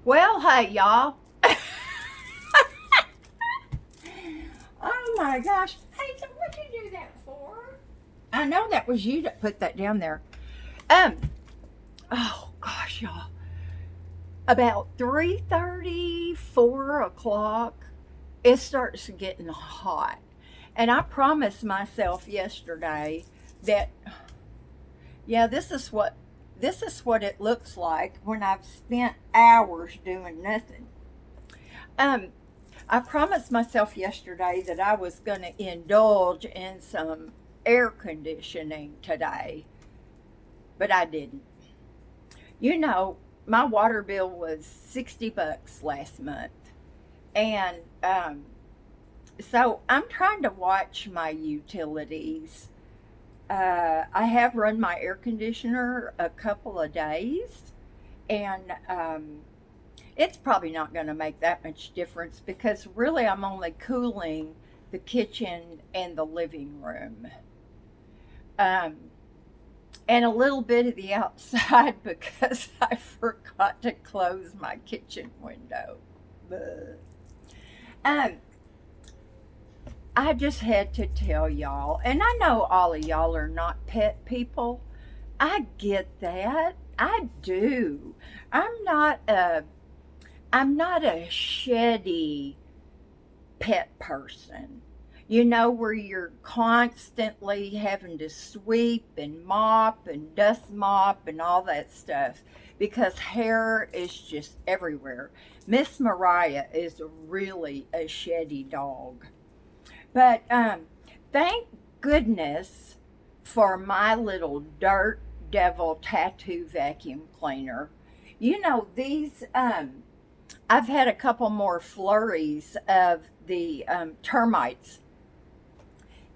Well, hey, y'all. Oh my gosh. Hazel, what'd you do that for? I know that was you that put that down there. Um, oh gosh, y'all. About 3:30, 4 o'clock, it starts getting hot. And I promised myself yesterday that yeah, this is what it looks like when I've spent hours doing nothing. Um, I promised myself yesterday that I was going to indulge in some air conditioning today, but I didn't. You know, my water bill was $60 last month, and so I'm trying to watch my utilities. I have run my air conditioner a couple of days, and it's probably not going to make that much difference because really I'm only cooling the kitchen and the living room. Um, and a little bit of the outside because I forgot to close my kitchen window. But, um, I just had to tell y'all, and I know all of y'all are not pet people. I get that. I do. I'm not a I'm not a sheddy pet person. You know, where you're constantly having to sweep and mop and dust mop and all that stuff because hair is just everywhere. Miss Mariah is really a sheddy dog. But thank goodness for my little dirt devil tattoo vacuum cleaner. You know, I've had a couple more flurries of the termites,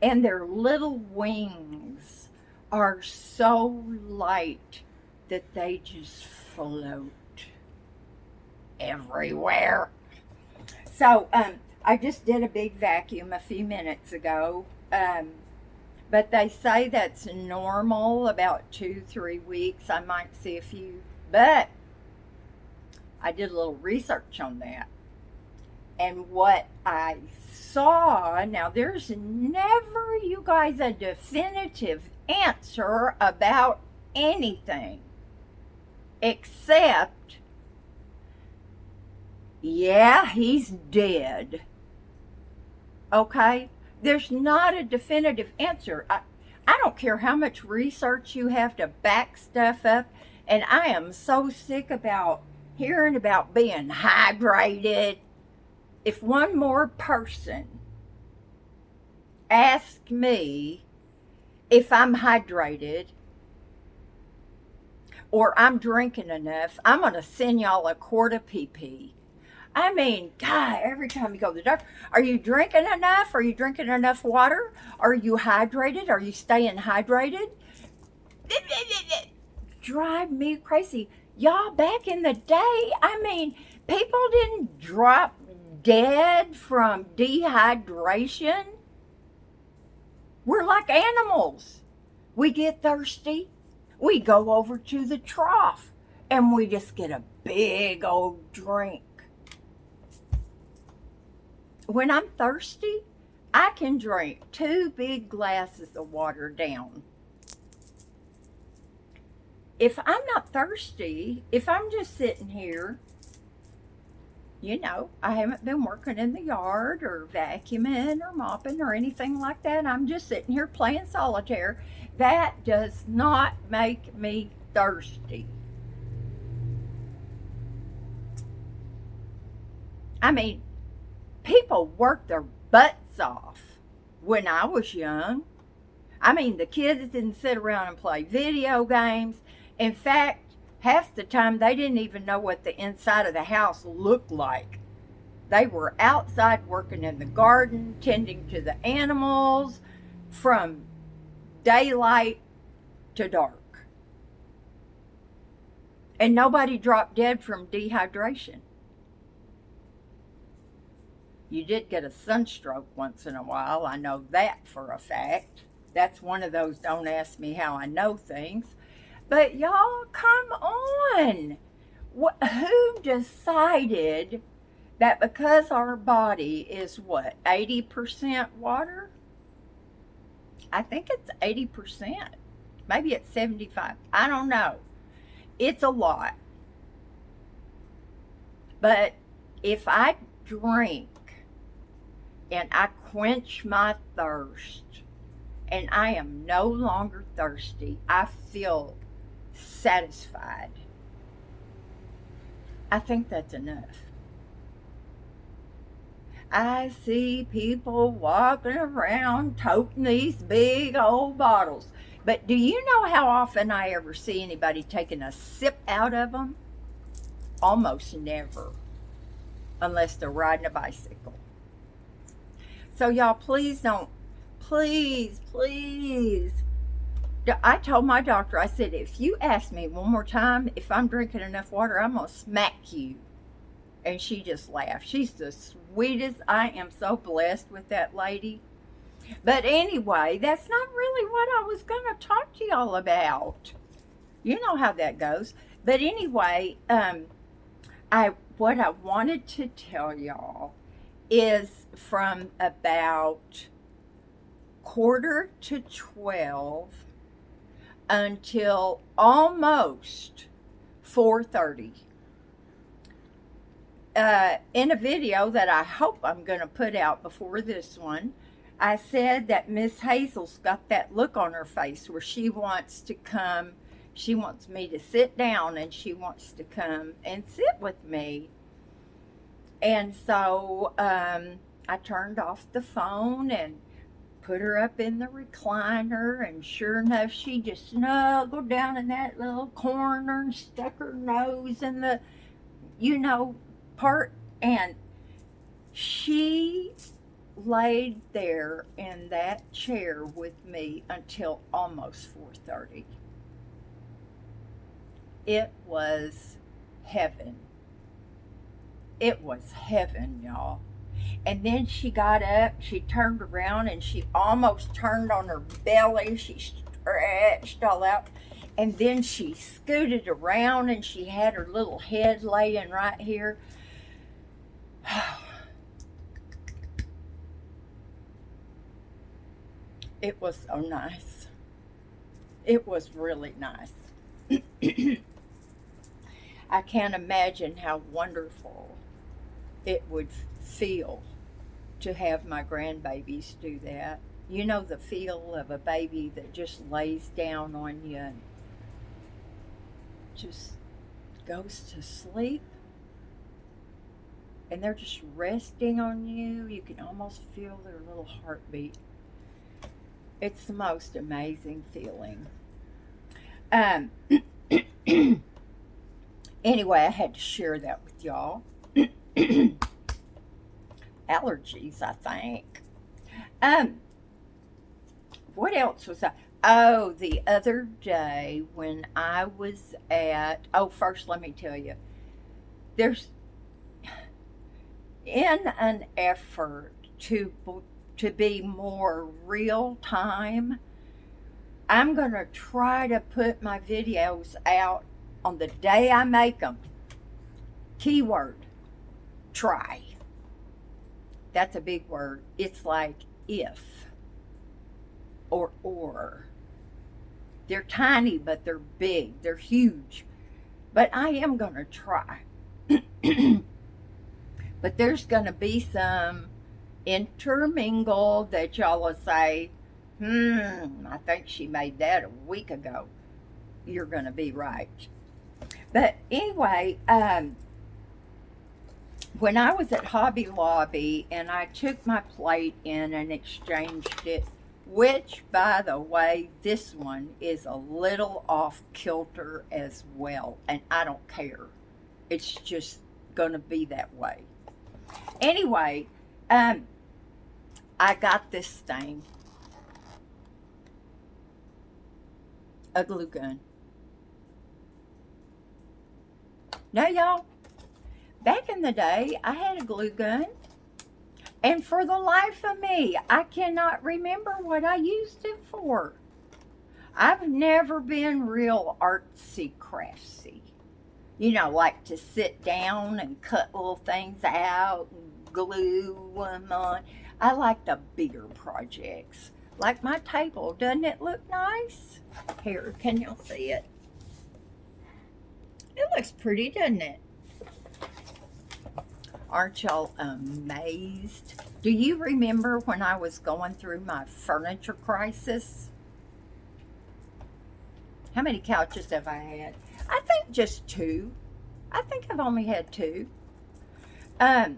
and their little wings are so light that they just float everywhere. So I just did a big vacuum a few minutes ago, but they say that's normal about 2, 3 weeks. I might see a few, but I did a little research on that. And what I saw, now there's never, you guys, a definitive answer about anything except, yeah, he's dead. Okay? There's not a definitive answer. I don't care how much research you have to back stuff up, and I am so sick about hearing about being hydrated. If one more person asks me if I'm hydrated or I'm drinking enough, I'm going to send y'all a quart of pee pee. I mean, God, every time you go to the doctor, are you drinking enough? Are you drinking enough water? Are you hydrated? Are you staying hydrated? Drive me crazy. Y'all, back in the day, I mean, people didn't drop dead from dehydration. We're like animals. We get thirsty, we go over to the trough, and we just get a big old drink. When I'm thirsty, I can drink 2 big glasses of water down. If I'm not thirsty, if I'm just sitting here, I haven't been working in the yard or vacuuming or mopping or anything like that. I'm just sitting here playing solitaire. That does not make me thirsty. I mean, people work their butts off when I was young. I mean, the kids didn't sit around and play video games. In fact, half the time they didn't even know what the inside of the house looked like. They were outside working in the garden, tending to the animals from daylight to dark. And nobody dropped dead from dehydration. You did get a sunstroke once in a while. I know that for a fact. That's one of those don't ask me how I know things. But y'all, come on. Who decided that because our body is what, 80% water? I think it's 80%. Maybe it's 75. I don't know. It's a lot. But if I drink and I quench my thirst and I am no longer thirsty, I feel satisfied. I think that's enough. I see people walking around toting these big old bottles. But do you know how often I ever see anybody taking a sip out of them? Almost never, unless they're riding a bicycle. So, y'all, please don't, please. I told my doctor, I said, if you ask me one more time if I'm drinking enough water, I'm going to smack you. And she just laughed. She's the sweetest. I am so blessed with that lady. But anyway, that's not really what I was going to talk to y'all about. You know how that goes. But anyway, what I wanted to tell y'all is from about 11:45 until almost 4:30. In a video that I hope I'm going to put out before this one, I said that Miss Hazel's got that look on her face where she wants to come, she wants me to sit down and she wants to come and sit with me. And so I turned off the phone and put her up in the recliner, and sure enough, she just snuggled down in that little corner and stuck her nose in the, part, and she laid there in that chair with me until almost 4:30. It was heaven. It was heaven, y'all. And then she got up, she turned around, and she almost turned on her belly. She stretched all out. And then she scooted around and she had her little head laying right here. It was so nice. It was really nice. I can't imagine how wonderful it would feel to have my grandbabies do that. You know the feel of a baby that just lays down on you and just goes to sleep, and they're just resting on you. You can almost feel their little heartbeat. It's the most amazing feeling. Anyway, I had to share that with y'all. Allergies, I think. What else was I? Oh, the other day when I was at. Oh, first let me tell you. There's in an effort to be more real time. I'm gonna try to put my videos out on the day I make them. Keyword: try. That's a big word. It's like if or. They're tiny, but they're big. They're huge. But I am going to try. But there's going to be some intermingle that y'all will say, I think she made that a week ago. You're going to be right. But anyway, when I was at Hobby Lobby and I took my plate in and exchanged it, which, by the way, this one is a little off kilter as well, and I don't care. It's just going to be that way. Anyway, I got this thing, a glue gun. Now, y'all, back in the day, I had a glue gun. And for the life of me, I cannot remember what I used it for. I've never been real artsy craftsy. like to sit down and cut little things out and glue them on. I like the bigger projects. Like my table. Doesn't it look nice? Here, can y'all see it? It looks pretty, doesn't it? Aren't y'all amazed? Do you remember when I was going through my furniture crisis? How many couches have I had? I think just two. I think I've only had two. I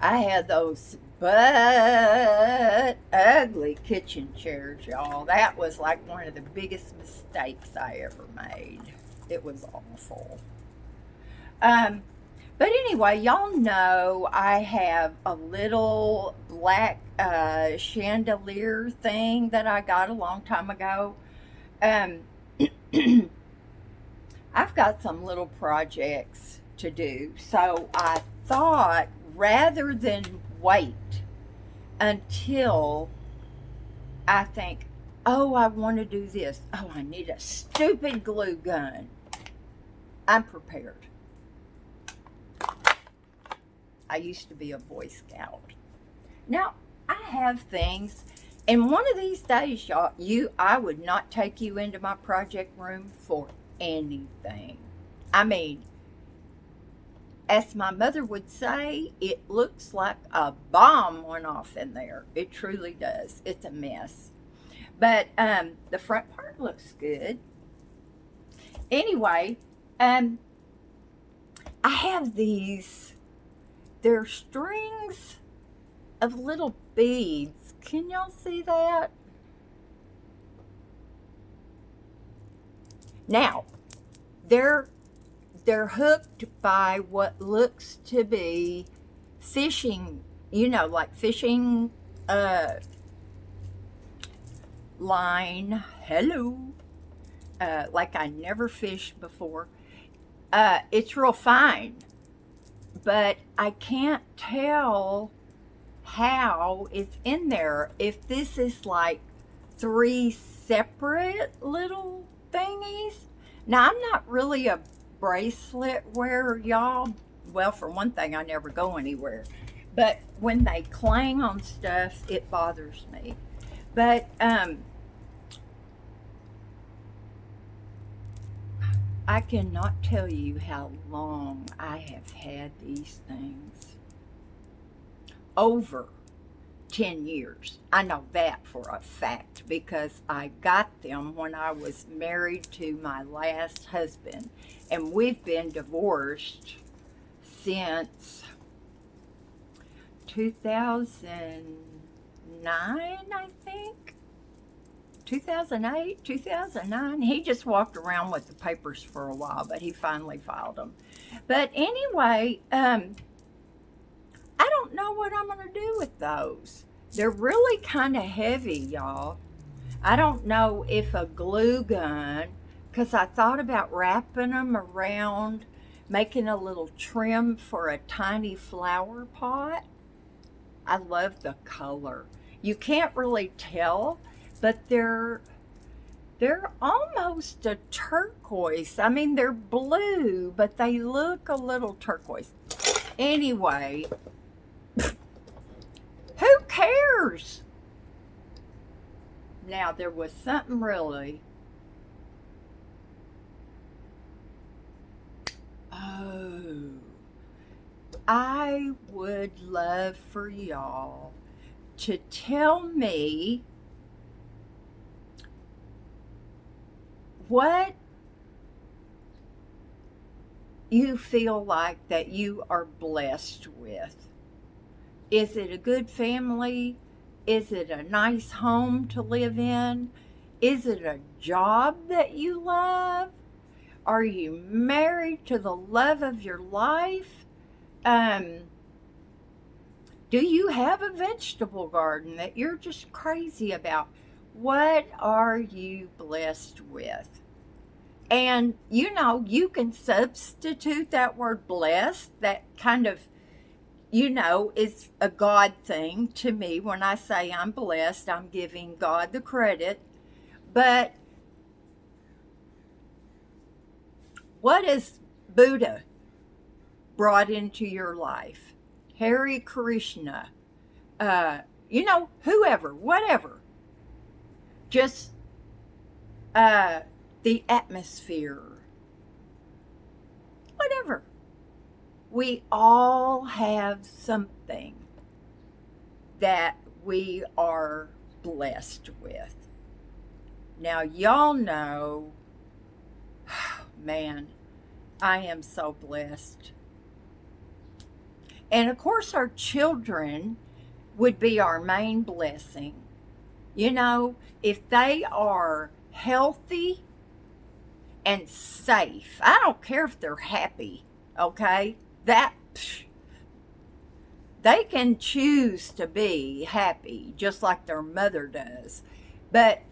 had those but ugly kitchen chairs, y'all. That was like one of the biggest mistakes I ever made. It was awful. But anyway, y'all know I have a little black chandelier thing that I got a long time ago. Um, I've got some little projects to do. So I thought rather than wait until I think, oh, I want to do this. Oh, I need a stupid glue gun. I'm prepared. I used to be a Boy Scout. Now, I have things, and one of these days, y'all, I would not take you into my project room for anything. I mean, as my mother would say, it looks like a bomb went off in there. It truly does. It's a mess. But the front part looks good. Anyway, I have these. They're strings of little beads. Can y'all see that? Now, they're hooked by what looks to be fishing, like fishing line. Hello. Like I never fished before. It's real fine, but I can't tell how it's in there. If this is like 3 separate little thingies. Now, I'm not really a bracelet wearer, y'all. Well, for one thing, I never go anywhere. But when they clang on stuff, it bothers me. But I cannot tell you how long I have had these things. Over 10 years. I know that for a fact because I got them when I was married to my last husband. And we've been divorced since 2009, I think. 2008, 2009. He just walked around with the papers for a while, but he finally filed them. But anyway, I don't know what I'm going to do with those. They're really kind of heavy, y'all. I don't know if a glue gun, because I thought about wrapping them around, making a little trim for a tiny flower pot. I love the color. You can't really tell, but they're almost a turquoise. I mean, they're blue, but they look a little turquoise. Anyway, who cares? Now, there was something really. Oh, I would love for y'all to tell me what you feel like that you are blessed with. Is it a good family? Is it a nice home to live in? Is it a job that you love? Are you married to the love of your life? Do you have a vegetable garden that you're just crazy about? What are you blessed with? And you can substitute that word blessed. That kind of, is a God thing to me. When I say I'm blessed, I'm giving God the credit. But What is Buddha brought into your life? Hare Krishna, whoever, whatever. Just the atmosphere, whatever. We all have something that we are blessed with. Now, y'all know, man, I am so blessed. And of course, our children would be our main blessing. If they are healthy and safe, I don't care if they're happy, okay? They can choose to be happy just like their mother does. But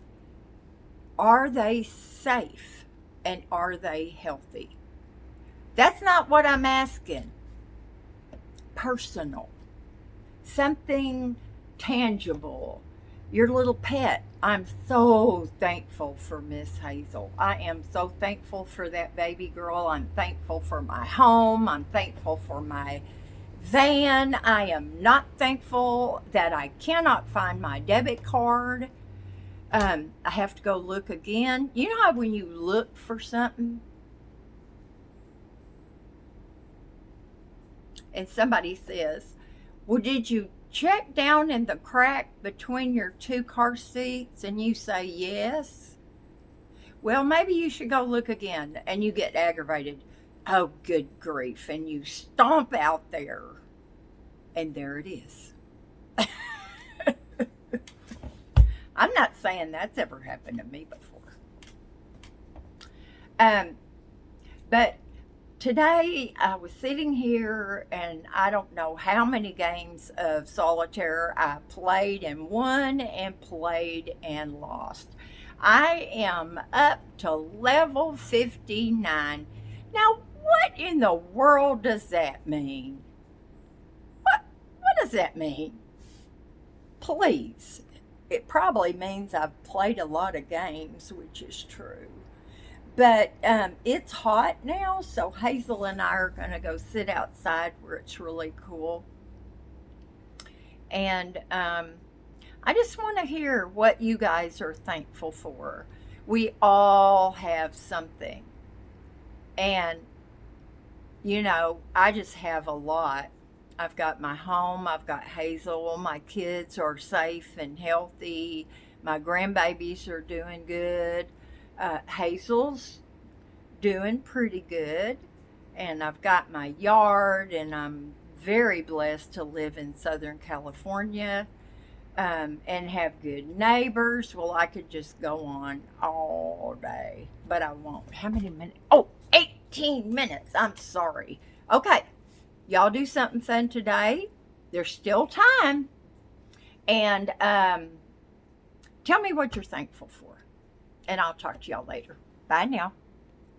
are they safe and are they healthy? That's not what I'm asking. Personal. Something tangible. Your little pet. I'm so thankful for Miss Hazel. I am so thankful for that baby girl. I'm thankful for my home. I'm thankful for my van. I am not thankful that I cannot find my debit card. I have to go look again. You know how when you look for something and somebody says, well, did you check down in the crack between your two car seats? And you say yes. Well, maybe you should go look again. And you get aggravated. Oh, good grief. And you stomp out there. And there it is. I'm not saying that's ever happened to me before. But today I was sitting here and I don't know how many games of solitaire I played and won and played and lost. I am up to level 59. Now, what in the world does that mean? What does that mean? Please. It probably means I've played a lot of games, which is true. But it's hot now, so Hazel and I are going to go sit outside where it's really cool. And I just want to hear what you guys are thankful for. We all have something. And, I just have a lot. I've got my home, I've got Hazel, my kids are safe and healthy, my grandbabies are doing good, Hazel's doing pretty good, and I've got my yard, and I'm very blessed to live in Southern California, and have good neighbors. Well, I could just go on all day, but I won't. How many minutes? Oh, 18 minutes. I'm sorry. Okay. Y'all do something fun today. There's still time. And tell me what you're thankful for. And I'll talk to y'all later. Bye now.